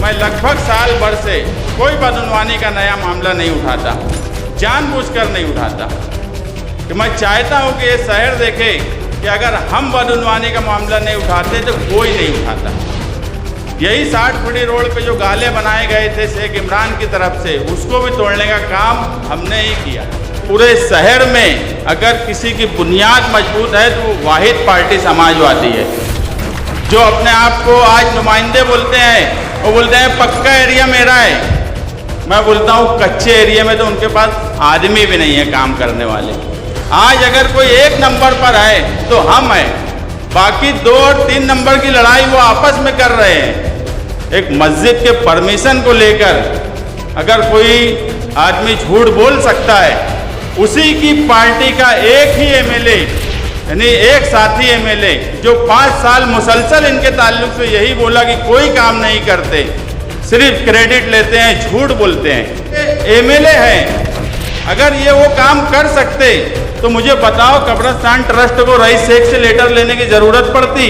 मैं लगभग साल भर से कोई बदनवानी का नया मामला नहीं उठाता, जानबूझकर नहीं उठाता। कि मैं चाहता हूं कि ये शहर देखे कि अगर हम बदनवानी का मामला नहीं उठाते तो कोई नहीं उठाता। यही 60 फुटी रोड पे जो गाले बनाए गए थे शेख इमरान की तरफ से, उसको भी तोड़ने का काम हमने ही किया। पूरे शहर में अगर किसी की बुनियाद मजबूत है तो वो वाहिद पार्टी समाजवादी है, जो अपने आप को आज नुमाइंदे बोलते हैं। वो बोलते हैं पक्का एरिया मेरा है। मैं बोलता हूँ कच्चे एरिया में तो उनके पास आदमी भी नहीं है काम करने वाले। आज अगर कोई 1 नंबर पर है तो हम हैं, बाकी 2 और 3 नंबर की लड़ाई वो आपस में कर रहे हैं। एक मस्जिद के परमिशन को लेकर अगर कोई आदमी झूठ बोल सकता है, उसी की पार्टी का एक ही एमएलए, यानी एक साथी एमएलए जो 5 साल मुसलसल इनके ताल्लुक से यही बोला कि कोई काम नहीं करते, सिर्फ क्रेडिट लेते हैं, झूठ बोलते हैं। एमएलए हैं, अगर ये वो काम कर सकते तो मुझे बताओ कब्रिस्तान ट्रस्ट को रईस शेख से लेटर लेने की ज़रूरत पड़ती?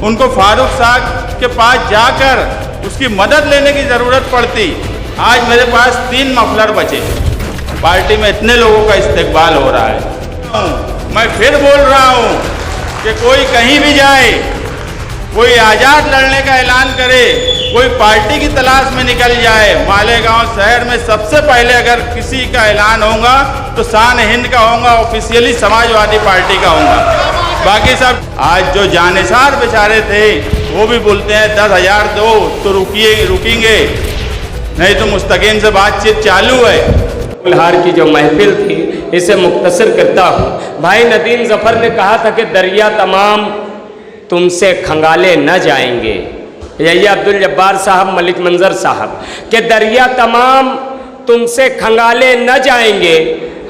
उनको फारूक साहब के पास जाकर उसकी मदद लेने की ज़रूरत पड़ती? आज मेरे पास 3 मफलर बचे। पार्टी में इतने लोगों का इस्तेकबाल हो रहा है। मैं फिर बोल रहा हूँ कि कोई कहीं भी जाए, कोई आज़ाद लड़ने का ऐलान करे, कोई पार्टी की तलाश में निकल जाए, मालेगांव शहर में सबसे पहले अगर किसी का ऐलान होगा तो शान हिंद का होगा, ऑफिशियली समाजवादी पार्टी का होगा। बाकी सब आज जो जानिसार बेचारे थे वो भी बोलते हैं 10,000 दो तो रुकेंगे, नहीं तो मुस्तकिल से बातचीत चालू है। गुलहार की जो महफिल थी इसे मुख्तसर करता हूँ। भाई नदीम ज़फ़र ने कहा था कि दरिया तमाम तुमसे खंगाले न जाएंगे। यही अब्दुल जब्बार साहब, मलिक मंजर साहब के दरिया तमाम तुमसे खंगाले न जाएंगे,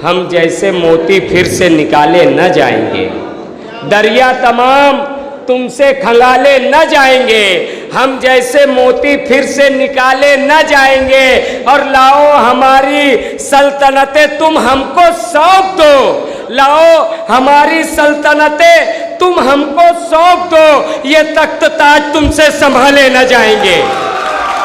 हम जैसे मोती फिर से निकाले न जाएंगे। दरिया तमाम तुमसे खंगाले न जाएंगे, हम जैसे मोती फिर से निकाले न जाएंगे। और लाओ हमारी सल्तनतें तुम हमको सौंप दो, लाओ हमारी सल्तनतें तुम हमको सौंप दो, ये तख्त ताज तुमसे संभाले न जाएंगे,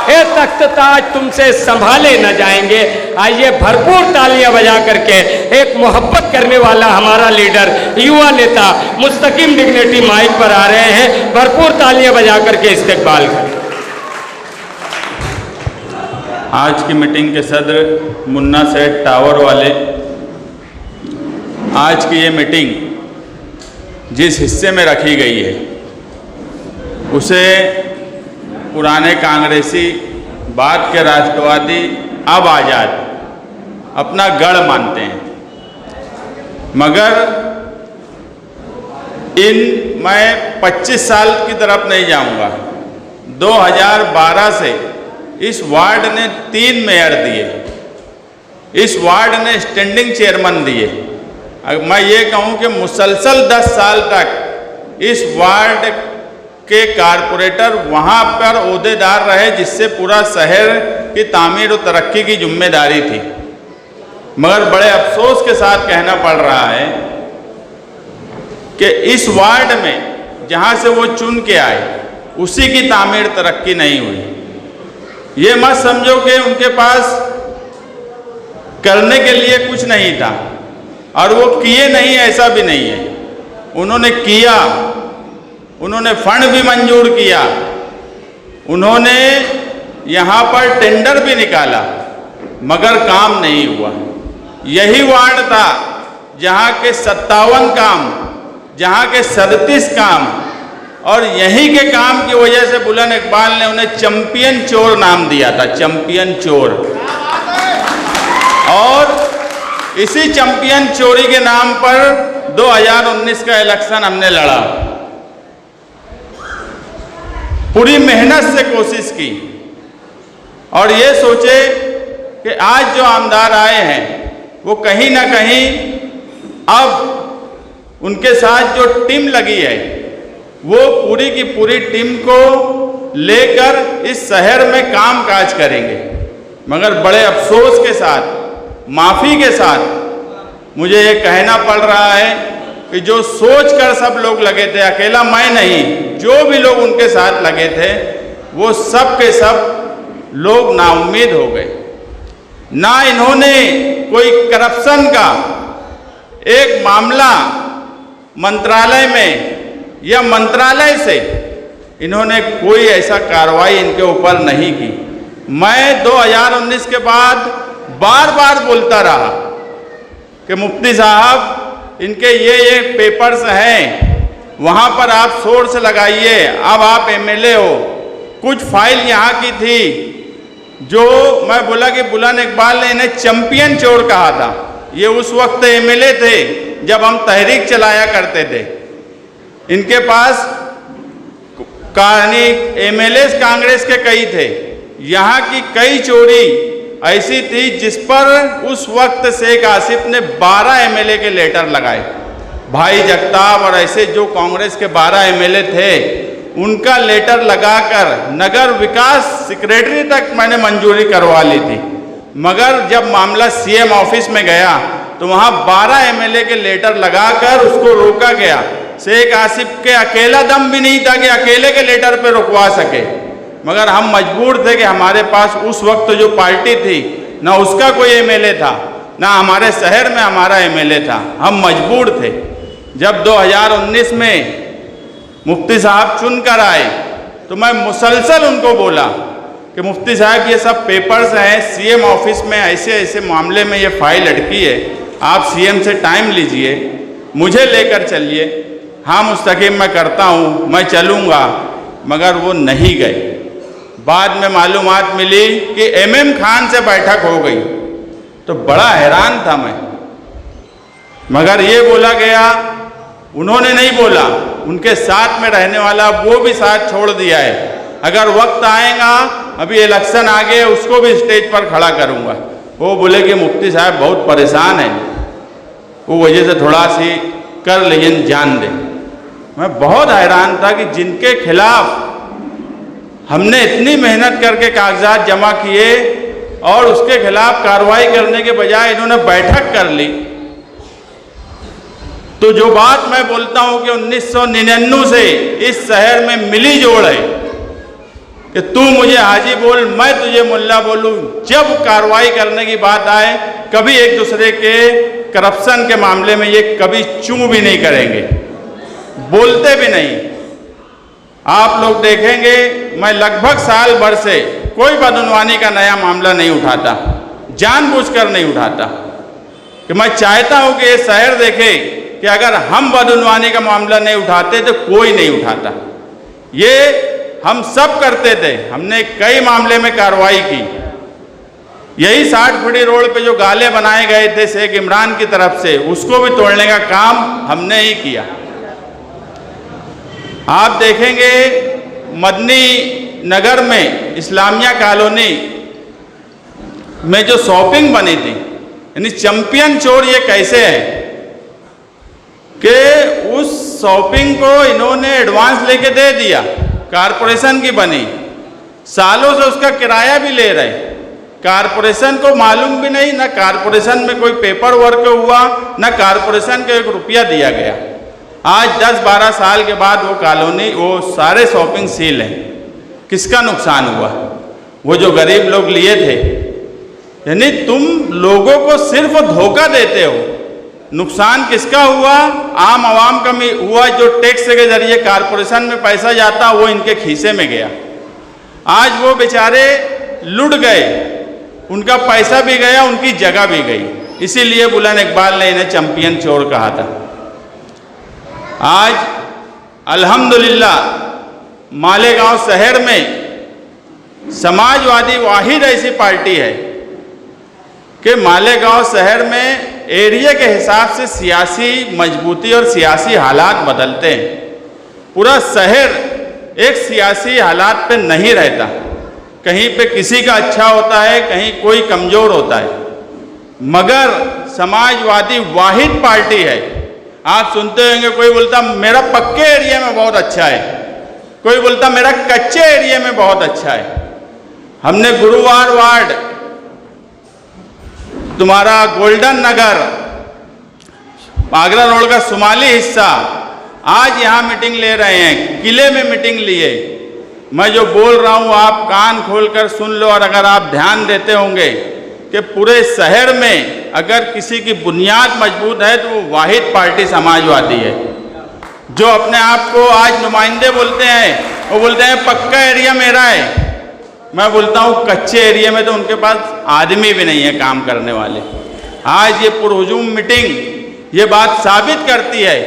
ये तख्त ताज तुमसे संभाले न जाएंगे। आइए भरपूर तालियां बजा करके एक मोहब्बत करने वाला हमारा लीडर, युवा नेता मुस्तकिम डिग्निटी माइक पर आ रहे हैं, भरपूर तालियां बजा करके इस्तेकबाल करें। आज की मीटिंग के सदर मुन्ना सेठ टावर वाले, आज की ये मीटिंग जिस हिस्से में रखी गई है उसे पुराने कांग्रेसी, बाद के राष्ट्रवादी, अब आज़ाद अपना गढ़ मानते हैं। मगर मैं 25 साल की तरफ नहीं जाऊंगा। 2012 से इस वार्ड ने 3 मेयर दिए, इस वार्ड ने स्टैंडिंग चेयरमैन दिए। मैं ये कहूँ कि मुसलसल 10 साल तक इस वार्ड के कारपोरेटर वहाँ पर ओहदेदार रहे, जिससे पूरा शहर की तामीर और तरक्की की जिम्मेदारी थी। मगर बड़े अफसोस के साथ कहना पड़ रहा है कि इस वार्ड में जहाँ से वो चुन के आए उसी की तामीर तरक्की नहीं हुई। ये मत समझो कि उनके पास करने के लिए कुछ नहीं था और वो किए नहीं, ऐसा भी नहीं है। उन्होंने किया, उन्होंने फंड भी मंजूर किया, उन्होंने यहाँ पर टेंडर भी निकाला, मगर काम नहीं हुआ। यही वार्ड था जहाँ के 57 काम, जहाँ के 37 काम, और यहीं के काम की वजह से बुलंद इकबाल ने उन्हें चैंपियन चोर नाम दिया था, चैंपियन चोर। और इसी चैंपियन चोरी के नाम पर 2019 का इलेक्शन हमने लड़ा। पूरी मेहनत से कोशिश की और ये सोचे कि आज जो आमदार आए हैं वो कहीं ना कहीं अब उनके साथ जो टीम लगी है वो पूरी की पूरी टीम को लेकर इस शहर में काम काज करेंगे। मगर बड़े अफसोस के साथ, माफ़ी के साथ मुझे ये कहना पड़ रहा है कि जो सोच कर सब लोग लगे थे, अकेला मैं नहीं, जो भी लोग उनके साथ लगे थे वो सब के सब लोग नाउम्मीद हो गए। ना इन्होंने कोई करप्शन का एक मामला मंत्रालय में या मंत्रालय से इन्होंने कोई ऐसा कार्रवाई इनके ऊपर नहीं की। मैं 2019 के बाद बार बार बोलता रहा कि मुफ्ती साहब इनके ये पेपर्स हैं, वहाँ पर आप सोर्स लगाइए। अब आप एमएलए हो। कुछ फाइल यहाँ की थी जो मैं बोला कि बुलंद इकबाल ने इन्हें चैंपियन चोर कहा था। ये उस वक्त एमएलए थे जब हम तहरीक चलाया करते थे। इनके पास एमएलए कांग्रेस के कई थे। यहाँ की कई चोरी ऐसी थी जिस पर उस वक्त शेख आसिफ ने 12 एमएलए के लेटर लगाए। भाई जगताप और ऐसे जो कांग्रेस के 12 एमएलए थे उनका लेटर लगाकर नगर विकास सेक्रेटरी तक मैंने मंजूरी करवा ली थी। मगर जब मामला सीएम ऑफिस में गया तो वहाँ 12 एमएलए के लेटर लगाकर उसको रोका गया। शेख आसिफ के अकेला दम भी नहीं था कि अकेले के लेटर पे रुकवा सके, मगर हम मजबूर थे कि हमारे पास उस वक्त जो पार्टी थी ना उसका कोई एमएलए था ना हमारे शहर में हमारा एमएलए था। हम मजबूर थे। जब 2019 में मुफ्ती साहब चुन कर आए तो मैं मुसलसल उनको बोला कि मुफ्ती साहब ये सब पेपर्स हैं, सीएम ऑफिस में ऐसे ऐसे मामले में ये फाइल अटकी है, आप सीएम से टाइम लीजिए, मुझे लेकर चलिए। हाँ मुस्तकीम मैं करता हूँ, मैं चलूँगा। मगर वो नहीं गए। बाद में मालूमात मिली कि एमएम खान से बैठक हो गई, तो बड़ा हैरान था मैं। मगर ये बोला गया, उन्होंने नहीं बोला, उनके साथ में रहने वाला वो भी साथ छोड़ दिया है। अगर वक्त आएगा, अभी इलेक्शन आ गए, उसको भी स्टेज पर खड़ा करूँगा। वो बोले कि मुफ्ती साहब बहुत परेशान है, वो वजह से थोड़ा सी कर लेकिन जान दे। मैं बहुत हैरान था कि जिनके खिलाफ हमने इतनी मेहनत करके कागजात जमा किए और उसके खिलाफ कार्रवाई करने के बजाय इन्होंने बैठक कर ली। तो जो बात मैं बोलता हूं कि 1999 से इस शहर में मिली जोड़ है कि तू मुझे हाजी बोल, मैं तुझे मुल्ला बोलूं। जब कार्रवाई करने की बात आए, कभी एक दूसरे के करप्शन के मामले में ये कभी चूं भी नहीं करेंगे, बोलते भी नहीं। आप लोग देखेंगे मैं लगभग साल भर से कोई बदनवानी का नया मामला नहीं उठाता, जानबूझकर नहीं उठाता, कि मैं चाहता हूं कि ये शहर देखे कि अगर हम बदनवानी का मामला नहीं उठाते तो कोई नहीं उठाता। ये हम सब करते थे। हमने कई मामले में कार्रवाई की। यही 60 फीटी रोड पे जो गाले बनाए गए थे शेख इमरान की तरफ से, उसको भी तोड़ने का काम हमने ही किया। आप देखेंगे मदनी नगर में इस्लामिया कॉलोनी में जो शॉपिंग बनी थी, यानी चैंपियन चोर ये कैसे है कि उस शॉपिंग को इन्होंने एडवांस लेके दे दिया, कारपोरेशन की बनी, सालों से उसका किराया भी ले रहे। कारपोरेशन को मालूम भी नहीं, ना कारपोरेशन में कोई पेपर वर्क हुआ, ना कारपोरेशन को 1 रुपया दिया गया। आज 10-12 साल के बाद वो कॉलोनी, वो सारे शॉपिंग सील हैं। किसका नुकसान हुआ? वो जो गरीब लोग लिए थे। यानी तुम लोगों को सिर्फ धोखा देते हो। नुकसान किसका हुआ? आम आवाम का हुआ, जो टैक्स के जरिए कारपोरेशन में पैसा जाता वो इनके खीसे में गया। आज वो बेचारे लुट गए, उनका पैसा भी गया, उनकी जगह भी गई। इसीलिए बुलंद इकबाल ने इन्हें चैंपियन चोर कहा था। आज अल्हम्दुलिल्लाह मालेगांव शहर में समाजवादी वाहिद ऐसी पार्टी है कि मालेगांव शहर में एरिया के हिसाब से सियासी मजबूती और सियासी हालात बदलते हैं। पूरा शहर एक सियासी हालात पे नहीं रहता। कहीं पे किसी का अच्छा होता है, कहीं कोई कमज़ोर होता है। मगर समाजवादी वाहिद पार्टी है। आप सुनते होंगे कोई बोलता मेरा पक्के एरिया में बहुत अच्छा है, कोई बोलता मेरा कच्चे एरिया में बहुत अच्छा है। हमने गुरुवार वार्ड, तुम्हारा गोल्डन नगर, आगरा रोड का शुमाली हिस्सा, आज यहाँ मीटिंग ले रहे हैं। किले में मीटिंग लिए, मैं जो बोल रहा हूँ आप कान खोलकर सुन लो, और अगर आप ध्यान देते होंगे कि पूरे शहर में अगर किसी की बुनियाद मजबूत है तो वो वाहिद पार्टी समाजवादी है, जो अपने आप को आज नुमाइंदे बोलते हैं। वो बोलते हैं पक्का एरिया मेरा है। मैं बोलता हूँ कच्चे एरिया में तो उनके पास आदमी भी नहीं है काम करने वाले। आज ये पुरहुजूम मीटिंग ये बात साबित करती है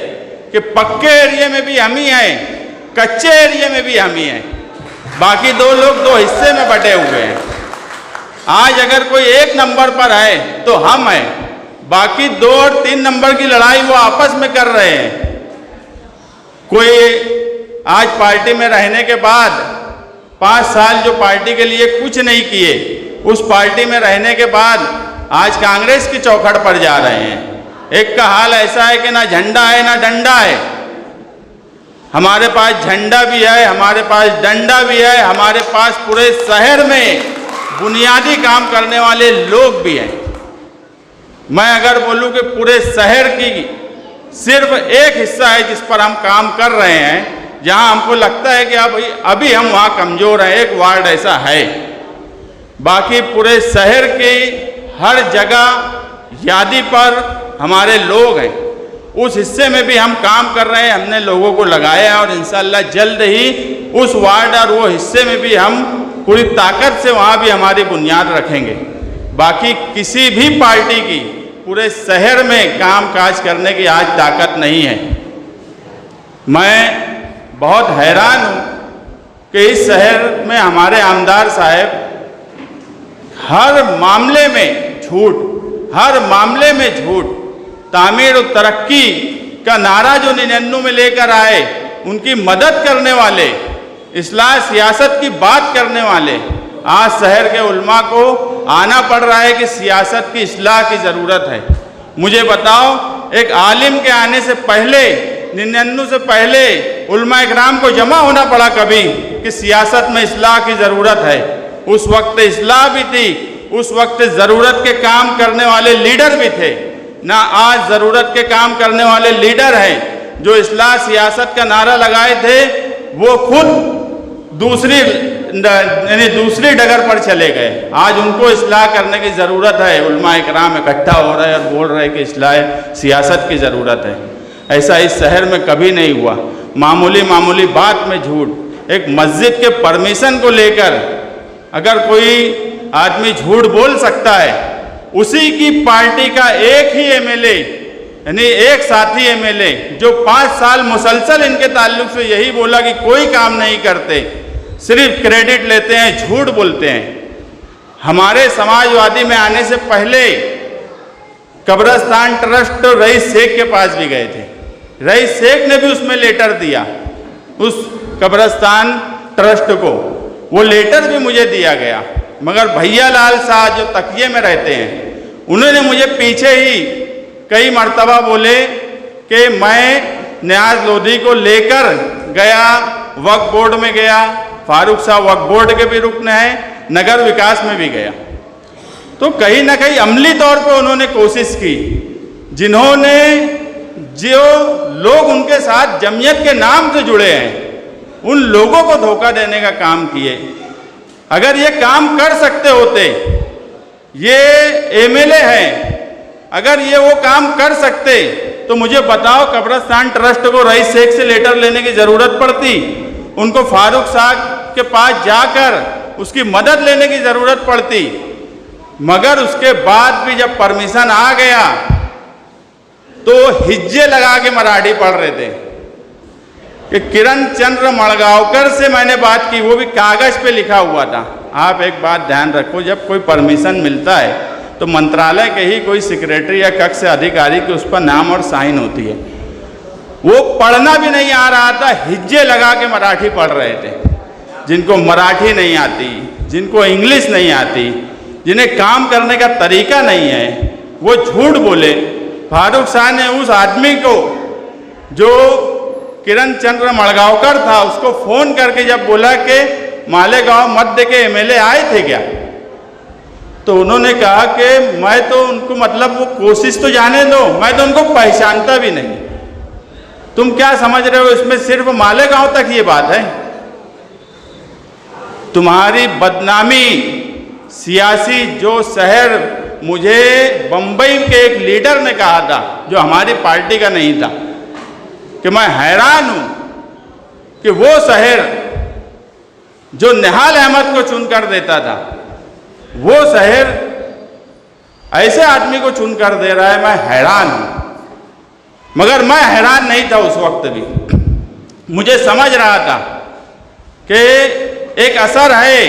कि पक्के एरिया में भी हम ही हैं, कच्चे एरिया में भी हम ही हैं। बाकी दो लोग दो हिस्से में बटे हुए हैं। आज अगर कोई 1 नंबर पर है तो हम हैं, बाकी 2 और 3 नंबर की लड़ाई वो आपस में कर रहे हैं। कोई आज पार्टी में रहने के बाद 5 साल जो पार्टी के लिए कुछ नहीं किए, उस पार्टी में रहने के बाद आज कांग्रेस की चौखट पर जा रहे हैं। एक का हाल ऐसा है कि ना झंडा है ना डंडा है। हमारे पास झंडा भी है, हमारे पास डंडा भी है, हमारे पास पूरे शहर में बुनियादी काम करने वाले लोग भी हैं। मैं अगर बोलूं कि पूरे शहर की सिर्फ एक हिस्सा है जिस पर हम काम कर रहे हैं, जहां हमको लगता है कि अभी हम वहां कमजोर हैं, एक वार्ड ऐसा है। बाकी पूरे शहर की हर जगह यादी पर हमारे लोग हैं, उस हिस्से में भी हम काम कर रहे हैं। हमने लोगों को लगाया है और इंशाअल्लाह जल्द ही उस वार्ड और वो हिस्से में भी हम पूरी ताकत से वहाँ भी हमारी बुनियाद रखेंगे। बाकी किसी भी पार्टी की पूरे शहर में काम काज करने की आज ताकत नहीं है। मैं बहुत हैरान हूँ कि इस शहर में हमारे आमदार साहब हर मामले में झूठ, हर मामले में झूठ। तामीर और तरक्की का नारा जो 99 में लेकर आए, उनकी मदद करने वाले, इस्लाह सियासत की बात करने वाले, आज शहर के उल्मा को आना पड़ रहा है कि सियासत की इस्लाह की ज़रूरत है। मुझे बताओ, एक आलिम के आने से पहले 99 से पहले उल्मा इकराम को जमा होना पड़ा कभी कि सियासत में इस्लाह की ज़रूरत है। उस वक्त इस्लाह भी थी, उस वक्त ज़रूरत के काम करने वाले लीडर भी थे। ना आज ज़रूरत के काम करने वाले लीडर हैं। जो इस्लाह सियासत का नारा लगाए थे वो खुद दूसरी डगर पर चले गए। आज उनको इस्लाह करने की ज़रूरत है। उल्मा इकराम इकट्ठा हो रहे हैं और बोल रहे हैं कि इस्लाह सियासत की ज़रूरत है। ऐसा इस शहर में कभी नहीं हुआ। मामूली बात में झूठ। एक मस्जिद के परमिशन को लेकर अगर कोई आदमी झूठ बोल सकता है, उसी की पार्टी का एक ही एमएलए, यानी एक साथी एमएलए जो 5 साल मुसलसल इनके ताल्लुक से यही बोला कि कोई काम नहीं करते, सिर्फ क्रेडिट लेते हैं, झूठ बोलते हैं। हमारे समाजवादी में आने से पहले कब्रिस्तान ट्रस्ट रईस शेख के पास भी गए थे। रईस शेख ने भी उसमें लेटर दिया उस कब्रिस्तान ट्रस्ट को। वो लेटर भी मुझे दिया गया, मगर भैया लाल साहब जो तकिए में रहते हैं, उन्होंने मुझे पीछे ही कई मर्तबा बोले कि मैं नियाज लोधी को लेकर गया, वक्फ बोर्ड में गया, फारूक साहब वक्फ बोर्ड के भी रुकन हैं, नगर विकास में भी गया। तो कहीं ना कहीं अमली तौर पे उन्होंने कोशिश की। जिन्होंने जो लोग उनके साथ जमीयत के नाम से जुड़े हैं, उन लोगों को धोखा देने का काम किए। अगर ये काम कर सकते होते, ये एमएलए हैं, अगर ये वो काम कर सकते तो मुझे बताओ कब्रिस्तान ट्रस्ट को रईस शेख से लेटर लेने की ज़रूरत पड़ती? उनको फारूक साहब के पास जाकर उसकी मदद लेने की ज़रूरत पड़ती? मगर उसके बाद भी जब परमिशन आ गया तो हिज्जे लगा के मराठी पढ़ रहे थे कि किरण चंद्र मड़गांवकर से मैंने बात की, वो भी कागज़ पे लिखा हुआ था। आप एक बात ध्यान रखो, जब कोई परमिशन मिलता है तो मंत्रालय के ही कोई सेक्रेटरी या कक्ष अधिकारी के उस पर नाम और साइन होती है। वो पढ़ना भी नहीं आ रहा था, हिज्जे लगा के मराठी पढ़ रहे थे। जिनको मराठी नहीं आती, जिनको इंग्लिश नहीं आती, जिन्हें काम करने का तरीका नहीं है, वो झूठ बोले। फारूक साहब ने उस आदमी को जो किरण चंद्र मड़गांवकर था, उसको फ़ोन करके जब बोला कि मालेगांव मध्य के एमएलए आए थे क्या, तो उन्होंने कहा कि मैं तो उनको, मतलब वो कोशिश तो जाने दो, मैं तो उनको पहचानता भी नहीं। तुम क्या समझ रहे हो इसमें सिर्फ मालेगांव तक ये बात है? तुम्हारी बदनामी सियासी जो शहर, मुझे बंबई के एक लीडर ने कहा था जो हमारी पार्टी का नहीं था कि मैं हैरान हूं कि वो शहर जो निहाल अहमद को चुनकर देता था, वो शहर ऐसे आदमी को चुनकर दे रहा है। मैं हैरान हूं। मगर मैं हैरान नहीं था उस वक्त भी, मुझे समझ रहा था कि एक असर है,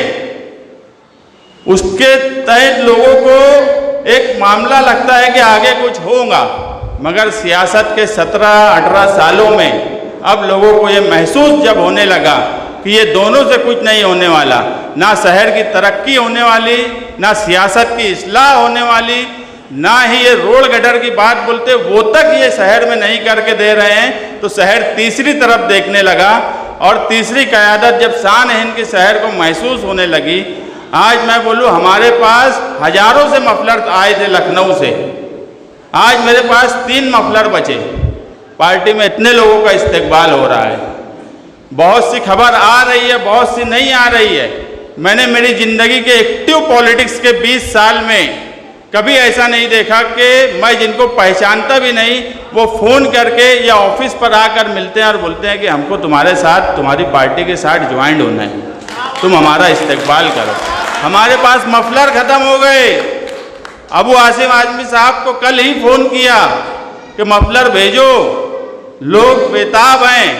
उसके तहत लोगों को एक मामला लगता है कि आगे कुछ होगा। मगर सियासत के 17-18 सालों में अब लोगों को ये महसूस जब होने लगा कि ये दोनों से कुछ नहीं होने वाला, ना शहर की तरक्की होने वाली, ना सियासत की इस्लाह होने वाली, ना ही ये रोड गटर की बात बोलते वो तक ये शहर में नहीं करके दे रहे हैं, तो शहर तीसरी तरफ देखने लगा। और तीसरी क़यादत जब शान हिंद के शहर को महसूस होने लगी, आज मैं बोलूँ हमारे पास हजारों से मफलर आए थे लखनऊ से, आज मेरे पास 3 मफलर बचे। पार्टी में इतने लोगों का इस्तकबाल हो रहा है, बहुत सी खबर आ रही है, बहुत सी नहीं आ रही है। मैंने मेरी ज़िंदगी के एक्टिव पॉलिटिक्स के 20 साल में कभी ऐसा नहीं देखा कि मैं जिनको पहचानता भी नहीं, वो फ़ोन करके या ऑफिस पर आकर मिलते हैं और बोलते हैं कि हमको तुम्हारे साथ, तुम्हारी पार्टी के साथ ज्वाइंट होना है, तुम हमारा इस्तकबाल करो। हमारे पास मफलर ख़त्म हो गए। अबू आसिम आजमी साहब को कल ही फ़ोन किया कि मफलर भेजो, लोग बेताब हैं,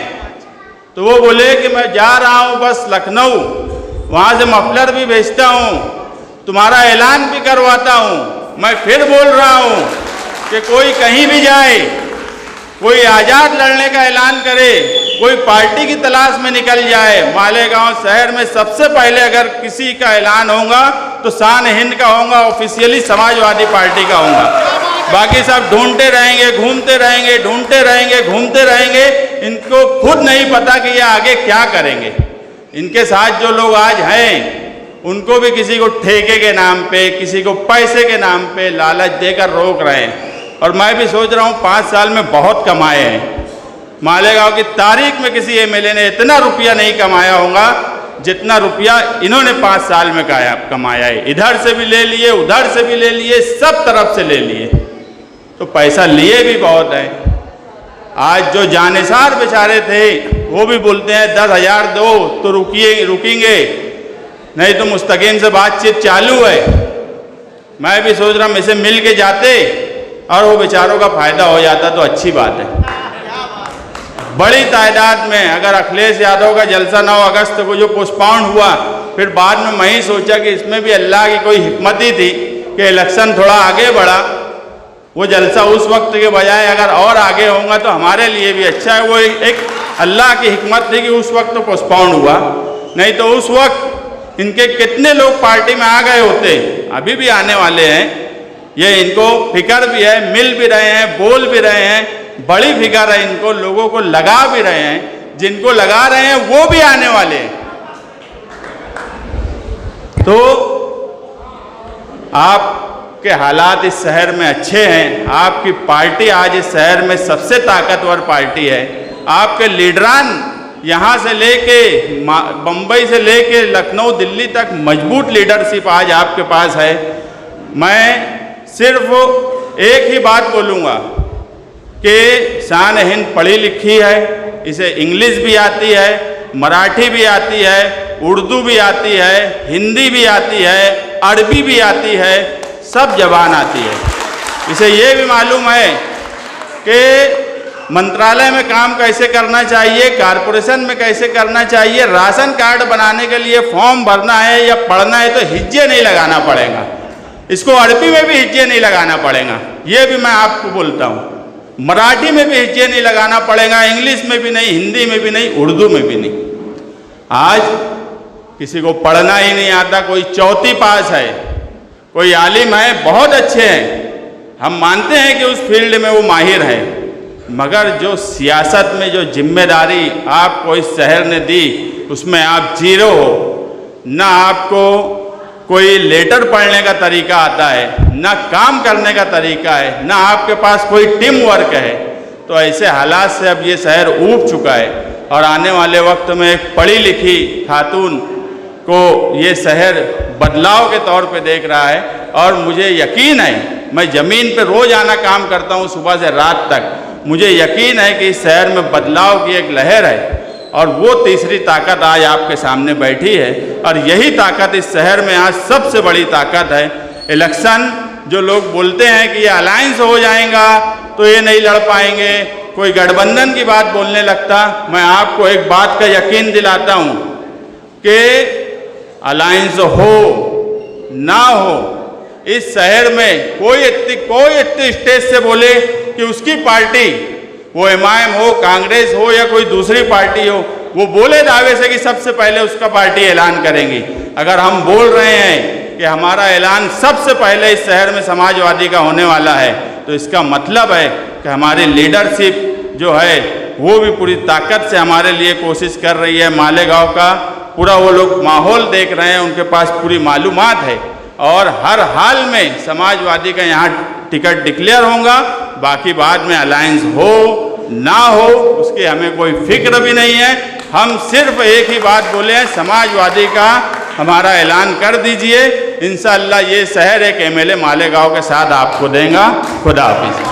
तो वो बोले कि मैं जा रहा हूँ बस लखनऊ, वहाँ से मफलर भी भेजता हूँ, तुम्हारा ऐलान भी करवाता हूँ। मैं फिर बोल रहा हूँ कि कोई कहीं भी जाए, कोई आज़ाद लड़ने का ऐलान करे, कोई पार्टी की तलाश में निकल जाए, मालेगांव शहर में सबसे पहले अगर किसी का ऐलान होगा तो शान हिंद का होगा, ऑफिशियली समाजवादी पार्टी का होगा। बाकी सब ढूंढते रहेंगे, घूमते रहेंगे, ढूंढते रहेंगे, घूमते रहेंगे। इनको खुद नहीं पता कि ये आगे क्या करेंगे। इनके साथ जो लोग आज हैं, उनको भी किसी को ठेके के नाम पे, किसी को पैसे के नाम पे लालच देकर रोक रहे हैं। और मैं भी सोच रहा हूँ 5 साल में बहुत कमाए हैं। मालेगांव की तारीख में किसी एमएलए ने इतना रुपया नहीं कमाया होगा जितना रुपया इन्होंने 5 साल में कमाया है। इधर से भी ले लिए, उधर से भी ले लिए, सब तरफ से ले लिए, तो पैसा लिए भी बहुत है। आज जो जानिसार बेचारे थे वो भी बोलते हैं 10,000 दो तो रुकेंगे, नहीं तो मुस्तकीम से बातचीत चालू है। मैं भी सोच रहा हूँ इसे मिल के जाते और वो बेचारों का फायदा हो जाता तो अच्छी बात है। बड़ी तादाद में अगर अखिलेश यादव का जलसा 9 अगस्त को जो पोस्टपोन हुआ, फिर बाद में मैं ही सोचा कि इसमें भी अल्लाह की कोई हिकमत ही थी कि इलेक्शन थोड़ा आगे बढ़ा। वो जलसा उस वक्त के बजाय अगर और आगे होगा तो हमारे लिए भी अच्छा है। वो एक अल्लाह की हिकमत थी कि उस वक्त तो पोस्टपोन हुआ, नहीं तो उस वक्त इनके कितने लोग पार्टी में आ गए होते, अभी भी आने वाले हैं। ये इनको फिक्र भी है, मिल भी रहे हैं, बोल भी रहे हैं, बड़ी फिक्र है इनको, लोगों को लगा भी रहे हैं। जिनको लगा रहे हैं वो भी आने वाले हैं। तो आपके हालात इस शहर में अच्छे हैं, आपकी पार्टी आज इस शहर में सबसे ताकतवर पार्टी है। आपके लीडरान यहाँ से लेके बम्बई से लेके लखनऊ दिल्ली तक मजबूत लीडरशिप आज आपके पास है। मैं सिर्फ एक ही बात बोलूँगा कि शान हिंद पढ़ी लिखी है, इसे इंग्लिश भी आती है, मराठी भी आती है, उर्दू भी आती है, हिंदी भी आती है, अरबी भी आती है, सब जबान आती है। इसे ये भी मालूम है कि मंत्रालय में काम कैसे करना चाहिए, कारपोरेशन में कैसे करना चाहिए, राशन कार्ड बनाने के लिए फॉर्म भरना है या पढ़ना है तो हिज्जे नहीं लगाना पड़ेगा, इसको अरबी में भी हिज्जे नहीं लगाना पड़ेगा। ये भी मैं आपको बोलता हूँ, मराठी में भी हिज्जे नहीं लगाना पड़ेगा, इंग्लिश में भी नहीं, हिंदी में भी नहीं, उर्दू में भी नहीं। आज किसी को पढ़ना ही नहीं आता, कोई चौथी पास है, कोई आलिम है, बहुत अच्छे हैं, हम मानते हैं कि उस फील्ड में वो माहिर है, मगर जो सियासत में जो जिम्मेदारी आपको इस शहर ने दी उसमें आप जीरो हो। ना आपको कोई लेटर पढ़ने का तरीका आता है, ना काम करने का तरीका है, ना आपके पास कोई टीम वर्क है। तो ऐसे हालात से अब ये शहर ऊब चुका है और आने वाले वक्त में एक पढ़ी लिखी खातून को ये शहर बदलाव के तौर पे देख रहा है। और मुझे यकीन है, मैं ज़मीन पे रोज़ आना काम करता हूँ सुबह से रात तक, मुझे यकीन है कि इस शहर में बदलाव की एक लहर है और वो तीसरी ताकत आज आपके सामने बैठी है। और यही ताकत इस शहर में आज सबसे बड़ी ताकत है। इलेक्शन जो लोग बोलते हैं कि ये अलायंस हो जाएगा तो ये नहीं लड़ पाएंगे, कोई गठबंधन की बात बोलने लगता, मैं आपको एक बात का यकीन दिलाता हूँ कि अलायंस हो ना हो, इस शहर में कोई इतनी स्टेज से बोले कि उसकी पार्टी, वो एमआईएम हो, कांग्रेस हो या कोई दूसरी पार्टी हो, वो बोले दावे से कि सबसे पहले उसका पार्टी ऐलान करेंगी। अगर हम बोल रहे हैं कि हमारा ऐलान सबसे पहले इस शहर में समाजवादी का होने वाला है, तो इसका मतलब है कि हमारी लीडरशिप जो है वो भी पूरी ताकत से हमारे लिए कोशिश कर रही है। मालेगांव का पूरा वो लोग माहौल देख रहे हैं, उनके पास पूरी मालूमात है और हर हाल में समाजवादी का यहाँ टिकट डिक्लेयर होगा। बाकी बाद में अलायंस हो ना हो उसकी हमें कोई फिक्र भी नहीं है। हम सिर्फ एक ही बात बोले हैं, समाजवादी का हमारा ऐलान कर दीजिए, इंशाअल्लाह ये शहर एक एमएलए मालेगांव के साथ आपको देगा। खुदा हाफिज़।